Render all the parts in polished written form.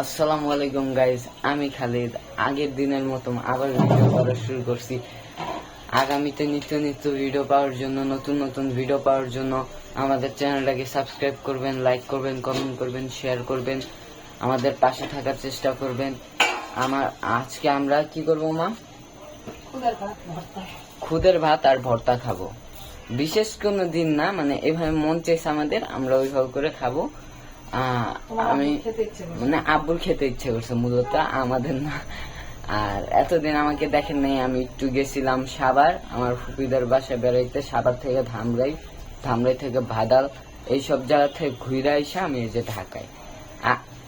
আসসালামু আলাইকুম গাইস, আমি খালিদ আগের দিনের মতো আবার ভিডিও করা শুরু করছি। আগামীতে নিত্য নিত্য ভিডিও পাওয়ার জন্য, নতুন নতুন ভিডিও পাওয়ার জন্য আমাদের চ্যানেলটাকে সাবস্ক্রাইব করবেন, লাইক করবেন, কমেন্ট করবেন, শেয়ার করবেন, আমাদের পাশে থাকার চেষ্টা করবেন। আজকে আমরা কি করব মা? খুদের ভাত আর ভর্তা খাবো। বিশেষ কোনো দিন না, মানে এভাবে মন চাইছে আমাদের, আমরা ওইভাবে করে খাবো। আমি মানে আব্বুর খেতে ইচ্ছে করছে মূলত, আমাদের না। আর এতদিন আমাকে দেখেন নাই, আমি একটু গেছিলাম সাভার, আমার ফুপিদের বাসায় বেড়াইতে। সাভার থেকে ধামরাই থেকে ভাদাল, এইসব জায়গা থেকে ঘুরে আইসা আমি এই যে ঢাকায়।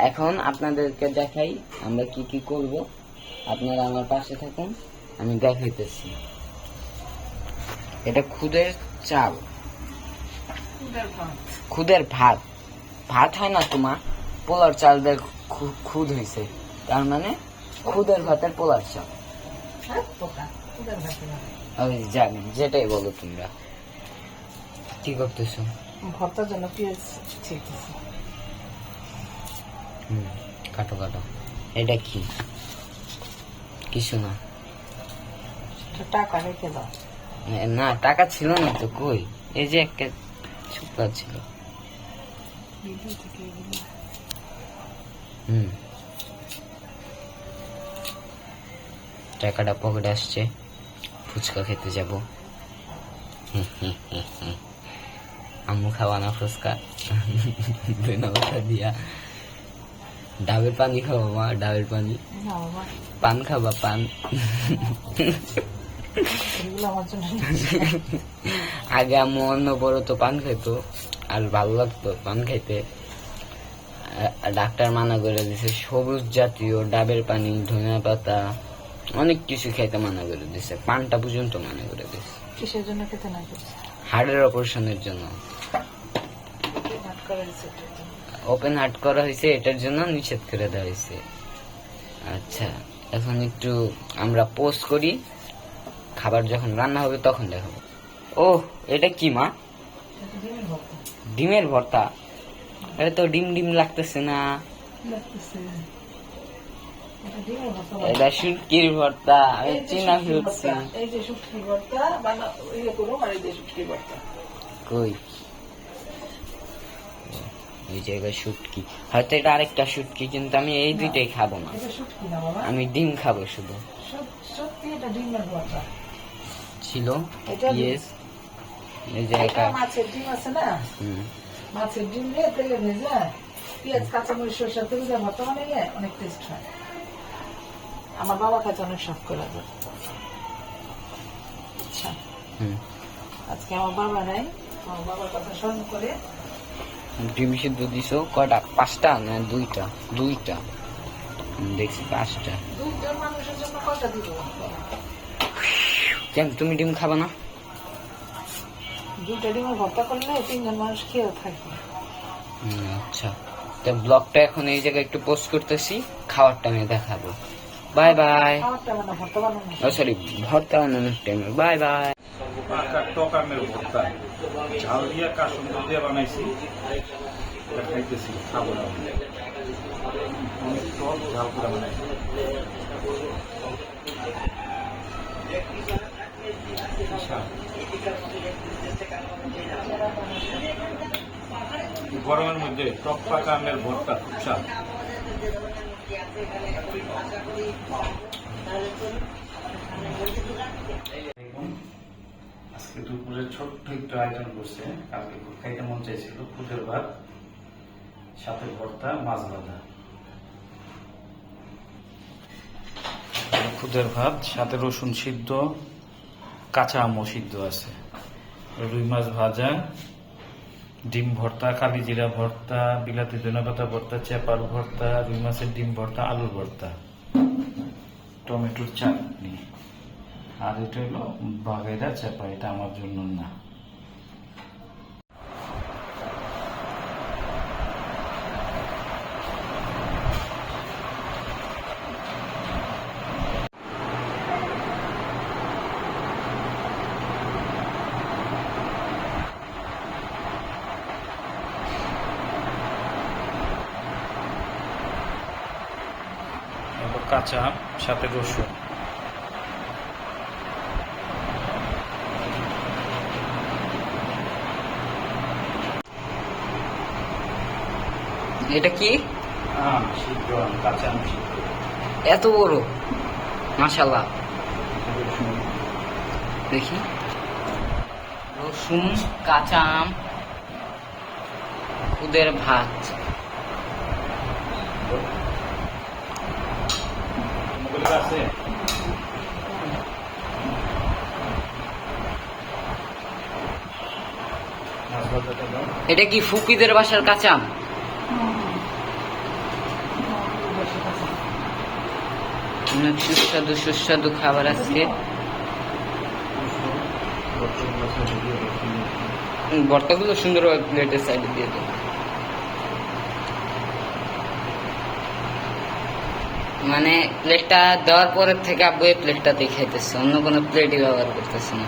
এখন আপনাদেরকে দেখাই আমরা কি কি করব। আপনারা আমার পাশে থাকুন, আমি দেখাইতেছি। এটা খুদের চাল, খুদের ভাত। ভাত হয় না তোমার, পোলার চাল দিয়ে খুদ হয়েছে, তার মানে খুদের ভাতের পোলার চাল। আমি জানি, যেটাই বলো তোমরা। কি করতেছো? ভর্তার জন্য পেঁয়াজ ছিঁড়তেছি। কাটো কাটো। এটা কি? কিছু না। টাকা রেখে দাও। না, টাকা ছিল না তো, কই? এই যে একটা শুক্লা ছিল। টাকাটা পকেটে আসছে, ফুচকা খেতে যাব। আম্মু খাওয়ানা ফুচকা দিয়া। ডাবের পানি খাবো মা, ডাবের পানি। পান খাবা? পান আগে আম্মু অন্য বড় তো পান খাইতো, আর ভালো লাগতো পান খাইতে। ডাক্তার মানা করে দিছে, সবুজ জাতীয় ডাবের পানি, ধনিয়া পাতা, অনেক কিছু খাইতে মানা করে দিছে। পানটা পর্যন্ত মানা করে দিছে। কিসের জন্য খেতে না? হার্টের অপারেশনের জন্য। ওপেন হার্ট করা হয়েছে, এটার জন্য নিষেধ করে দেওয়া হয়েছে। আচ্ছা, এখন একটু আমরা পোস্ট করি, খাবার যখন রান্না হবে তখন দেখাবো। ও, এটা কি মা? ডিমের ভর্তা? এটা তো ডিম ডিম লাগতেছে না। এটা শুটকির ভর্তা, আমি চিনা ফেলছি। কই এই জায়গায় শুটকি, হয়তো এটা আরেকটা শুটকি, কিন্তু আমি এই দুইটাই খাবো না, আমি ডিম খাবো শুধু। ছিল ইয়েস, এই জায়গা মাছের ডিম আছে না, মাছের ডিম দিয়ে তেলে ভেজা পেঁয়াজ কাঁচামরিচ সরষের তেল দিয়ে ভর্তা বানাইলে অনেক টেস্ট হয়। আমার বাবা কাছে অনেক শখ করে। আচ্ছা, আজকে আমার বাবা নাই, আমার বাবার কথা স্মরণ করে ডিম সিদ্ধ দিছো কয়টা? 5টা না 2টা? 2টা দেখছি, 5টা। 2 জন মানুষের জন্য কয়টা দিব? কেন তুমি ডিম খাবা না? 2টা ডিমের ভর্তা করলে 3 জন মানুষ খেয়েও থাকবে। আচ্ছা, তো ব্লগটা এখন এই জায়গায় একটু পোস্ট করতেছি, খাওয়ারটা আমি দেখাবো। Bye bye. সরি, ভর্তা বানানোর টাইমে বাই বাই। টক আমের ভর্তা ঝাল দিয়ে কাসুন্দ দিয়ে বানাইছি, এটা খাইতেছি, খাবো না। অনেক টক ঝাল করে বানাইছি। গরমের মধ্যে টক পাকা আমের ভর্তা খুব স্বাদ। আজকে দুপুরে ছোট্ট একটু আয়োজন করছে, কালকে খুব খাইতে মন চাইছিল। খুদের ভাত, সাথে ভর্তা, মাছ ভাজা। খুদের ভাত সাথে রসুন সিদ্ধ, কাঁচা আমও সিদ্ধ আছে, রুই মাছ ভাজা, ডিম ভর্তা, কালি জিরা ভর্তা, বিলাতি ধনেপাতা ভর্তা, চেপার ভর্তা, রুই মাছের ডিম ভর্তা, আলুর ভর্তা, টমেটোর চাটনি। আর এটা হলো বাগেরা চেপা, এটা আমার জন্য না। তারপর কাঁচা আম, সাথে রসুন। এটা কি? আম সিদ্ধ, আম কাঁচা আম সিদ্ধ। এত বড়, মাশাআল্লাহ। রসুন, দেখি, রসুন, কাঁচা আম, খুদের ভাত। মোবাইল আছে? মাছ ভাজাটা দাও। এটা কি ফুকিদের বাসার কাঁচা আম? অনেক সুস্বাদু সুস্বাদু খাবার আজকে। ভর্তাগুলো সুন্দরভাবে প্লেটের সাইডে দিয়ে দেবো। মানে প্লেটটা দেওয়ার পরের থেকে আব্বু এই প্লেটটাতেই খাইতেছে, অন্য কোনো প্লেটই ব্যবহার করতেছে না।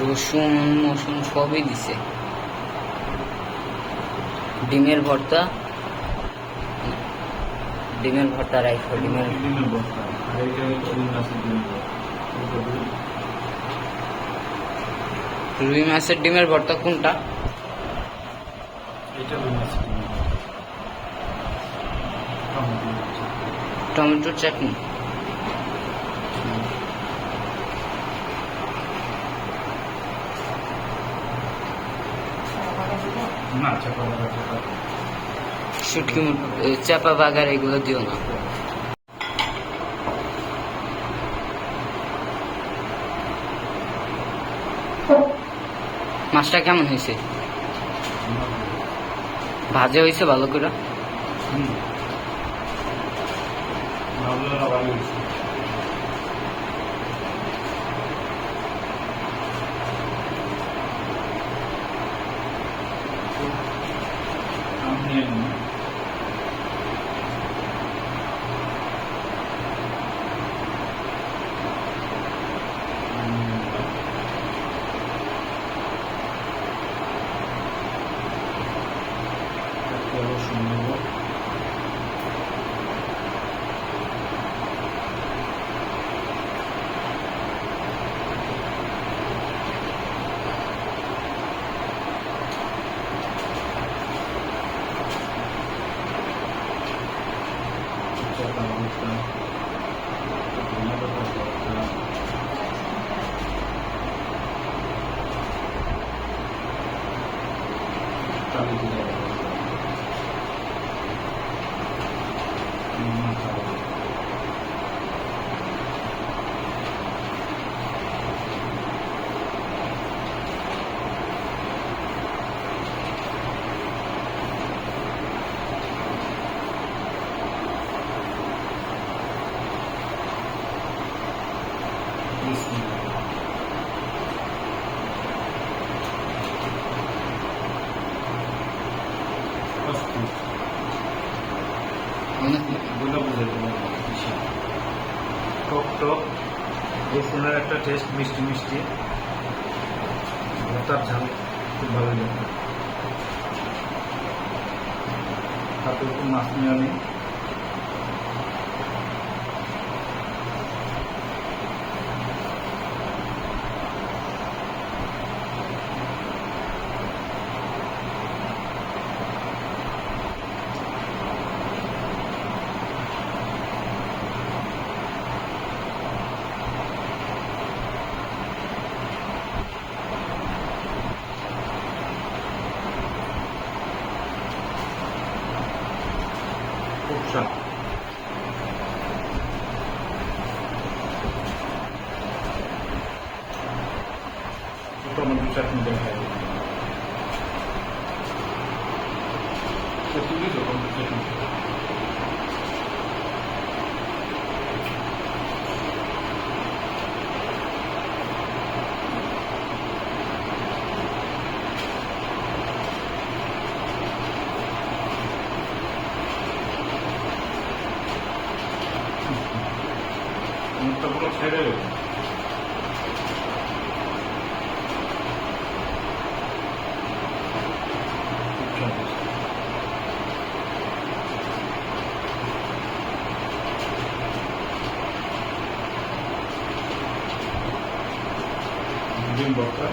রসুন মসুন সবই দিছে। ডিমের ভর্তা, ডিমের ভর্তা রাইখো, ডিমের রুই মাছের ডিমের ভর্তা কোনটা? এটা রুই মাছ। টমেটোর চাটনি। না চাপা শুটকি চাপা বাগার এগুলো দিও না। মাছটা কেমন হয়েছে? ভাজা হয়েছে ভালো করে? টক টক রসুনের একটা টেস্ট, মিষ্টি মিষ্টি, ভর্তার ঝাল খুব ভালো লাগে। তারপর একটু মাছ নিয়ে আমি খুব স্বাদ। টমেটো চাটনি দেখাই টমেটো চাটনি। মুখটা ছেড়ে খুব স্বাদ। ভর্তা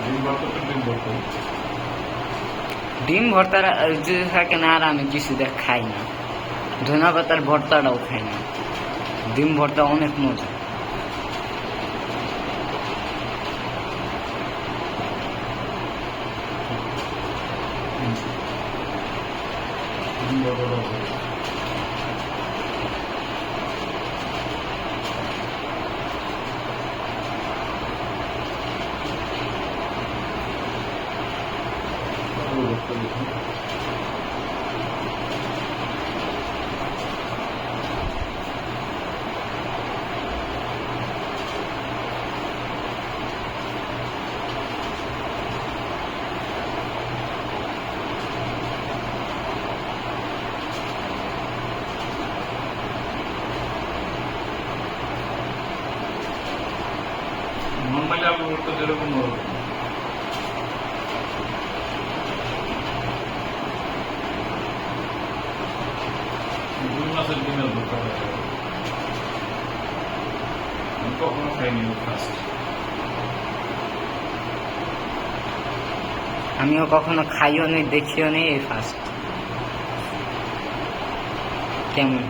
ডিম ভর্তা তো ডিম ভর্তা ডিম ভর্তার যদি থাকে না, আর আমি কিছু দেখ খাই না। ধনা পাতার ভর্তাটাও খাই না। ডিম ভর্তা অনেক মজা। ডিম ভর্তাটাও ভালো। নর্মালি আলু ভর্তা যেরকম ওরকম। রুই মাছের ডিমের ভর্তা আমি কখনো খাইনি, ফার্স্ট। আমিও কখনো খাইও নি, দেখিও নি, এই ফার্স্ট। কেমন?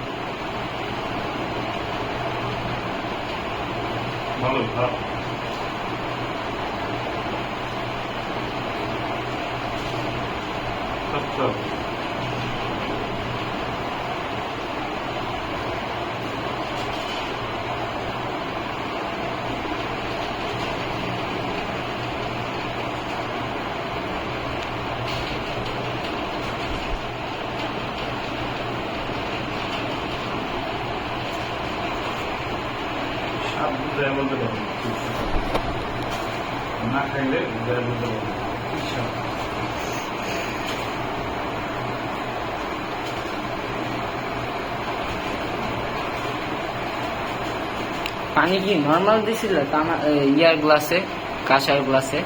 ভালো, খারাপ আচ্ছা। স্বাদ বুঝায় বলতে পারবো না, খাইলে বুঝায় বলতে পারবো কি স্বাদ। পানি কি নর্মাল দিছিল? ইয়ার গ্লাসে, কাঁসার গ্লাসে?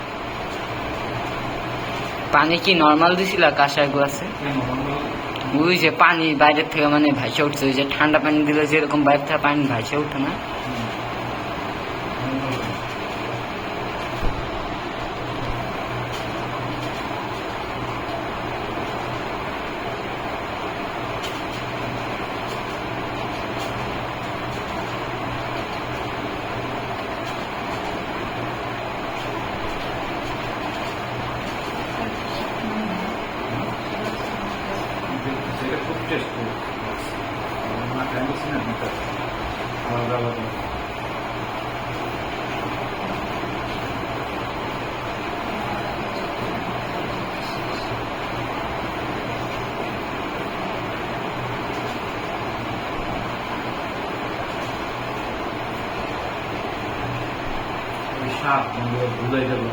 পানি কি নর্মাল দিছিল কাঁসার গ্লাসে? ওই যে পানি বাইরের থেকে মানে ভাসে উঠছে, ওই যে ঠান্ডা পানি দিলে যেরকম বাইরে থেকে পানি ভাসে উঠে না? সেটা খুব টেস্ট না খাইছি না, আলাদা আলাদা। স্বাদ ভুলাই যাবো।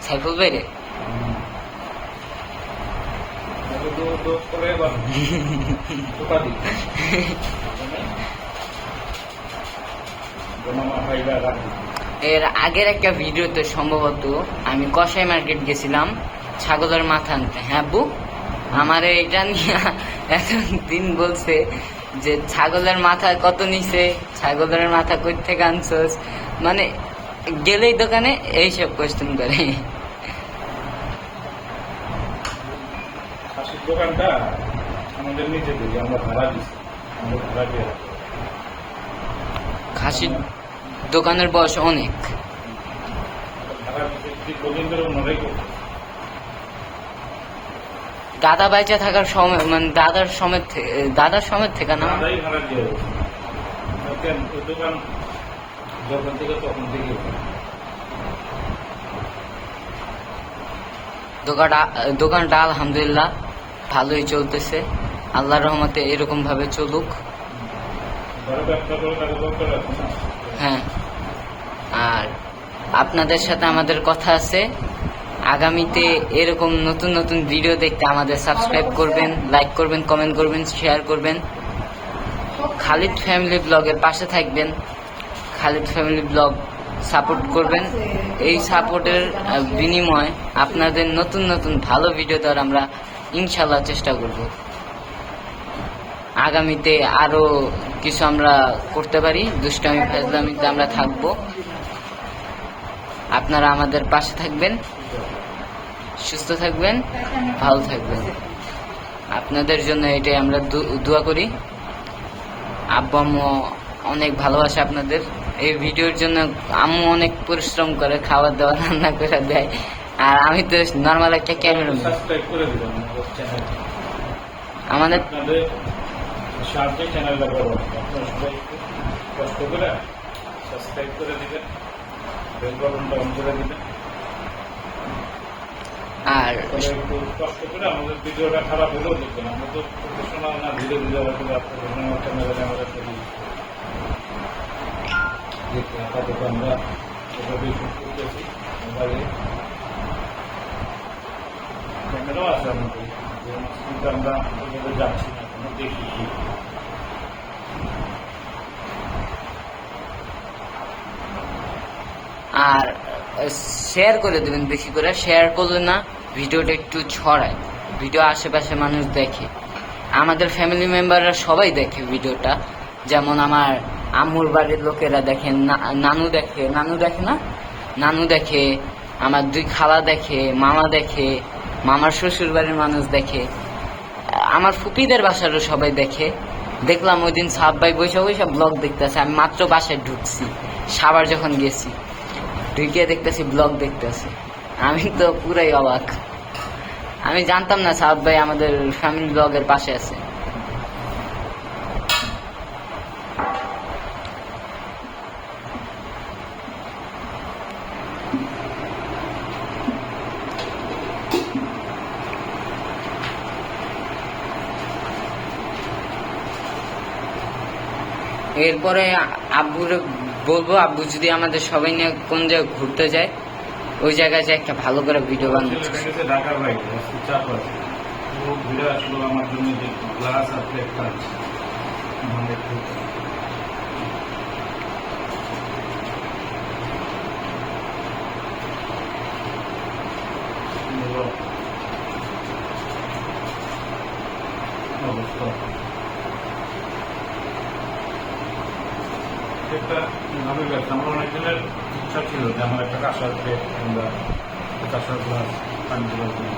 সাইফুল ভাই রে, এর আগের একটা ভিডিওতে সম্ভবত আমি কসাই মার্কেট গেছিলাম ছাগলের মাথা আনতে। হ্যাঁ বু, আমার এটা নিয়ে এতদিন বলছে যে ছাগলের মাথা কত নিছে, ছাগলের মাথা কই থেকে আনছস, মানে গেলেই দোকানে এইসব কোয়েশ্চেন করে। দোকানটা আমাদের নিজেদের, আমরা ভাড়া দিচ্ছি, আমরা ভাড়া দিয়ে খাসির দোকানের বয়স অনেক। ভাড়া দিচ্ছি, কদিন ধরে ওনারাই করছে। দাদা বাইচা থাকার সময় মানে দাদার সময় থেকে না দাদাই ভাড়া দিয়ে গেছে। দেখেন, ওই দোকান যখন থেকে তখন থেকে দোকানটা আলহামদুলিল্লাহ ভালোই চলতেছে। আল্লাহর রহমতে এরকম ভাবে চলুক। ঘরে ব্যবসা করে তাকে দরকার আছে না। হ্যাঁ, আর আপনাদের সাথে আমাদের কথা আছে, আগামীতে এরকম নতুন নতুন ভিডিও দেখতে আমাদের সাবস্ক্রাইব করবেন, লাইক করবেন, কমেন্ট করবেন, শেয়ার করবেন। খালিদ ফ্যামিলি ব্লগের পাশে থাকবেন, খালিদ ফ্যামিলি ব্লগ সাপোর্ট করবেন। এই সাপোর্টের বিনিময়ে আপনাদের নতুন নতুন ভালো ভিডিও দেওয়ার আমরা ইনশাল্লাহ চেষ্টা করব। আগামীতে আরো কিছু আমরা করতে পারি, দুষ্টামি ফাজলামিতে আমরা থাকবো। আপনারা আমাদের পাশে থাকবেন, সুস্থ থাকবেন, ভালো থাকবেন। আপনাদের জন্য এটাই আমরা দোয়া করি। আব্বু আম্মু অনেক ভালোবাসে আপনাদের। এই ভিডিওর জন্য আম্মু অনেক পরিশ্রম করে, খাবার দাবার রান্না করে দেয়, আর আমি তো নর্মাল একটা ক্যামেরাম্যান। সাবস্ক্রাইব করে দিবেন আমাদের চ্যানেল। আমাদের আপনাদের সাহায্যে চ্যানেলটা বড় হবে। আপনারা সবাই একটু কষ্ট করে সাবস্ক্রাইব করে দিবেন, বেল বাটনটা অন করে দিবেন। আর তবে একটু কষ্ট করে আমাদের ভিডিওটা খারাপ হলেও দেখবেন। আমরা তো প্রফেশনাল না, ধীরে ধীরে হয়তো প্রফেশনাল চ্যানেলে আমরা সবই দেখি। আপাতত আমরা এভাবেই শুট করতেছি মোবাইলে। ক্যামেরাও আছে আমাদের, কিন্তু আমরা ওইভাবে যাচ্ছি না, আমরা দেখি। আর শেয়ার করে দেবেন বেশি করে। শেয়ার করলে না ভিডিওটা একটু ছড়ায়, ভিডিও আশেপাশে মানুষ দেখে, আমাদের ফ্যামিলি মেম্বাররা সবাই দেখে ভিডিওটা। যেমন আমার আম্মুর বাড়ির লোকেরা দেখেন, নানু দেখে না, নানু দেখে, আমার দুই খালা দেখে, মামা দেখে, মামার শ্বশুর বাড়ির মানুষ দেখে, আমার ফুপিদের বাসারও সবাই দেখে। দেখলাম ওই দিন সাহাব ভাই বৈশা ব্লগ দেখতেছে। আমি মাত্র বাসায় ঢুকছি, সাবার যখন গেছি, ঢুকে দেখতেছি ব্লগ দেখতেছি। আমি তো পুরাই অবাক, আমি জানতাম না সাহাব ভাই আমাদের ফ্যামিলি ব্লগের পাশে আছে। এরপরে আব্বুরে বলবো, আব্বু যদি আমাদের সবাই নিয়ে কোন জায়গায় ঘুরতে যায়, ওই জায়গায় যে একটা ভালো করে ভিডিও বানাচ্ছে। ঢাকার বাইরে চাপ আছে, ও ঘুরে আসলো আমার জন্য যে গ্লাস আর প্লেটটা আছে। অবস্থা একটা ভালো গেছে। আমার অনেকজনের ইচ্ছা ছিল যে আমার একটা কাঁসার প্লেট কিংবা কাঁসার গ্লাস পানি দেওয়ার জন্য।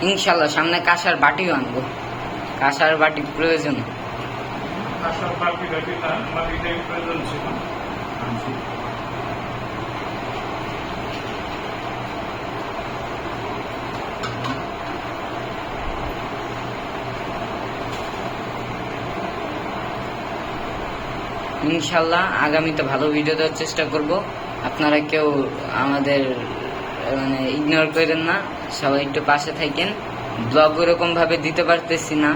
ইনশাল্লাহ সামনে কাঁসার বাটিও আনবো, কাঁসার বাটি প্রয়োজন। কাঁসার বাটি না, আমার এটাই প্রয়োজন ছিল, আনছি। ইনশাল্লাহ আগামীতে ভালো ভিডিও দেওয়ার চেষ্টা করব। আপনারা কেউ আমাদের মানে ইগনোর করেন না, সবাই একটু পাশে থাকেন। ব্লগ ওরকম ভাবে দিতে পারতেছি না,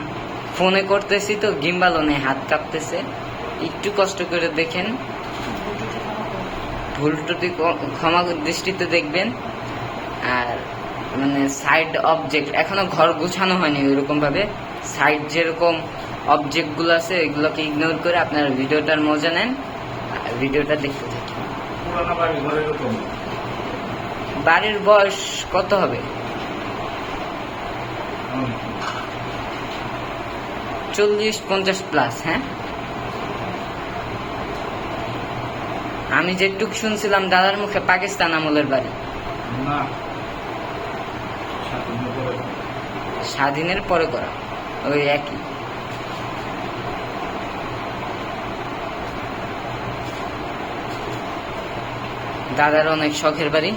ফোনে করতেছি তো গিম্বালও নেই, হাত কাঁপতেছে। একটু কষ্ট করে দেখেন, ভুল ত্রুটি ক্ষমা দৃষ্টিতে দেখবেন। আর মানে সাইড অবজেক্ট এখনো ঘর গুছানো হয়নি ওইরকম ভাবে, সাইড যেরকম অবজেক্ট গুলো আছে এগুলোকে ইগনোর করে আপনারা ভিডিওটার মজা নেন, ভিডিওটা দেখতে থাকেন। পুরানো বাড়ি ঘরে এরকম বাড়ির বয়স কত হবে? 40-50 প্লাস। হ্যাঁ, আমি যেটুক শুনছিলাম দাদার মুখে পাকিস্তান আমলের বাড়ি। না, স্বাধীনের পরে করা, ওই একই। দাদার অনেক শখের বাড়ি।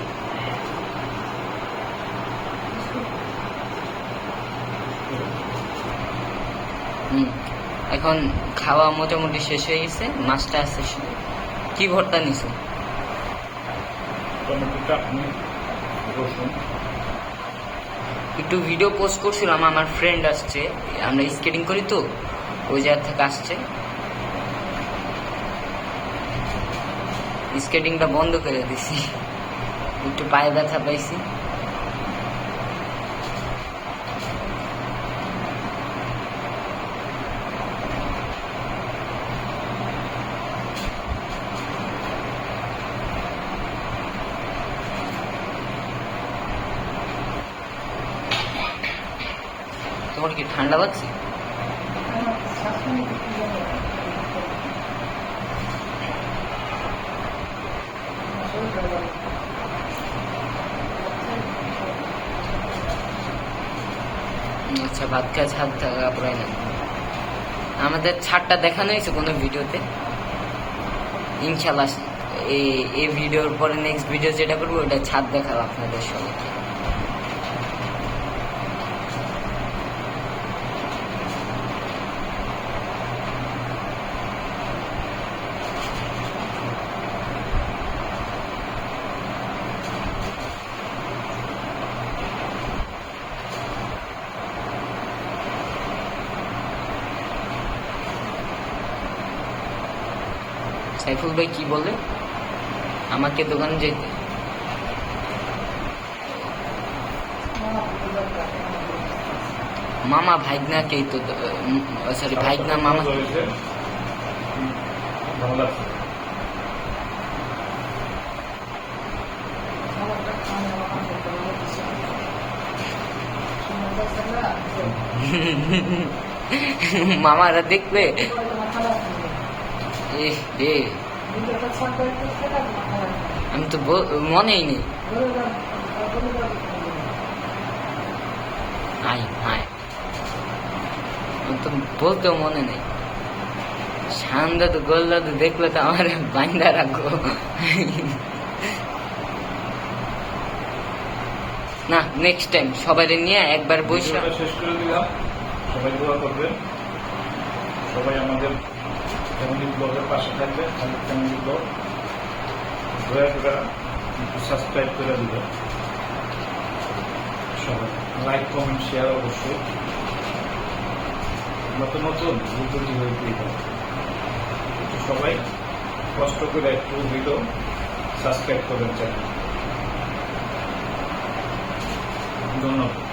এখন খাওয়া মোটামুটি শেষ হয়ে গেছে, মাছটা আছে শুধু। কি ভর্তা নিছো? টমেটো চাটনি, রসুন। একটু ভিডিও পোস্ট করছিলাম, আমার ফ্রেন্ড আসছে, আমরা স্কেটিং করি তো, ওই জায়গা থেকে আসছে। স্কেটিংটা বন্ধ করে দিছি, একটু পায়ে ব্যথা পাইছি। তোমার কি ঠান্ডা পাচ্ছে? আমার শাশুড়ি কি জানে? আমার শরীরটা ভালো না। আচ্ছা, ভাত খাওয়া ছাদ থাকা পুরাই না। আমাদের ছাদটা দেখানো হয়েছে কোনো ভিডিওতে? ইনশাল্লাহ এই ভিডিওর পরে নেক্সট ভিডিও যেটা করবো ওটা ছাদ দেখাবো আপনাদের সবাইকে। সাইফুল ভাই কি বলে? আমাকে দোকানে যেতে। মামা ভাইগনাকে তো, সরি ভাইগনা মামা। হয়েছে, ভালো লাগছে। খাবারটা খাওয়া আমার করতে ভালো কিছু না। সময় যাচ্ছে না, মামারা দেখবে তোমার খারাপ লাগে। এ ভিডিওটা ছয় করে করতে না, তোমার খারাপ লাগে। আমি তো মনেই নেই। আই হায়, আমি তো বলতেও মনে নেই। শান্দা তো গোল্লা তো দেখলে তো আমার বান্ধা রাখবো না। নেক্সট টাইম সবাই নিয়ে একবার বসে। ভিডিওটা শেষ করে দিলাম, সবাই দোয়া করবেন, সবাই আমাদের ফ্যামিলি ব্লগের পাশে থাকবেন। আমাদের ফ্যামিলি ব্লগ দয়া করে একটু সাবস্ক্রাইব করে দিবেন, সবাই লাইক কমেন্ট শেয়ার অবশ্যই। নতুন নতুন উদ্যোগী হয়ে একটু সবাই কষ্ট করে একটু ভিডিও সাবস্ক্রাইব করবেন চ্যানেল। ধন্যবাদ।